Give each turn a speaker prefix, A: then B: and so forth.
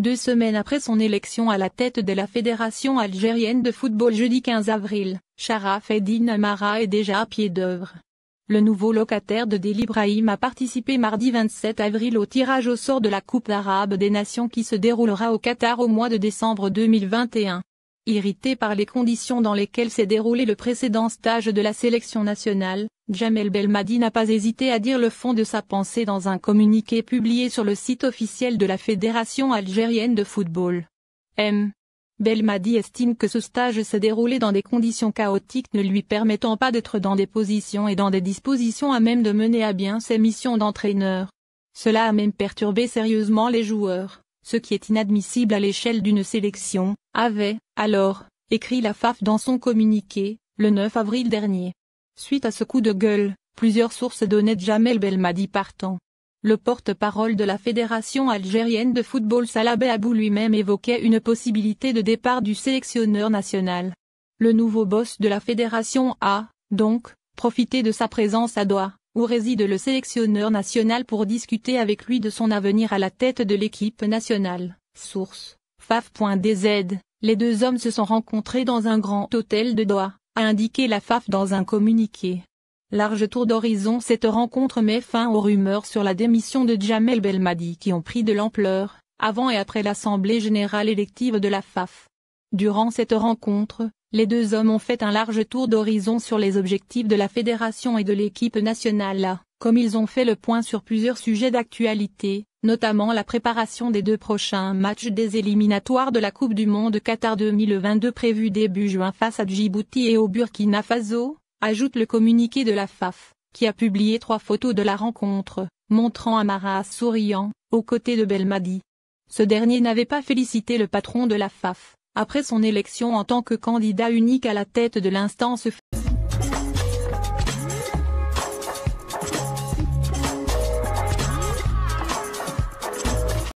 A: 2 semaines après son élection à la tête de la Fédération algérienne de football jeudi 15 avril, Sharaf Eddine Amara est déjà à pied d'œuvre. Le nouveau locataire de Deli Brahim a participé mardi 27 avril au tirage au sort de la Coupe arabe des Nations qui se déroulera au Qatar au mois de décembre 2021. Irrité par les conditions dans lesquelles s'est déroulé le précédent stage de la sélection nationale, Djamel Belmadi n'a pas hésité à dire le fond de sa pensée dans un communiqué publié sur le site officiel de la Fédération algérienne de football. Belmadi estime que ce stage s'est déroulé dans des conditions chaotiques ne lui permettant pas d'être dans des positions et dans des dispositions à même de mener à bien ses missions d'entraîneur. Cela a même perturbé sérieusement les joueurs, ce qui est inadmissible à l'échelle d'une sélection, avait, alors, écrit la FAF dans son communiqué, le 9 avril dernier. Suite à ce coup de gueule, plusieurs sources donnaient Djamel Belmadi partant. Le porte-parole de la Fédération algérienne de football Salah Abou lui-même évoquait une possibilité de départ du sélectionneur national. Le nouveau boss de la fédération a, donc, profité de sa présence à Doha, où réside le sélectionneur national pour discuter avec lui de son avenir à la tête de l'équipe nationale. Source: faf.dz. Les deux hommes se sont rencontrés dans un grand hôtel de Doha, a indiqué la FAF dans un communiqué. Large tour d'horizon. Cette rencontre met fin aux rumeurs sur la démission de Djamel Belmadi qui ont pris de l'ampleur, avant et après l'Assemblée générale élective de la FAF. Durant cette rencontre, les deux hommes ont fait un large tour d'horizon sur les objectifs de la fédération et de l'équipe nationale, comme ils ont fait le point sur plusieurs sujets d'actualité, notamment la préparation des 2 prochains matchs des éliminatoires de la Coupe du Monde Qatar 2022 prévus début juin face à Djibouti et au Burkina Faso, ajoute le communiqué de la FAF, qui a publié 3 photos de la rencontre, montrant Amara souriant, aux côtés de Belmadi. Ce dernier n'avait pas félicité le patron de la FAF, après son élection en tant que candidat unique à la tête de l'instance.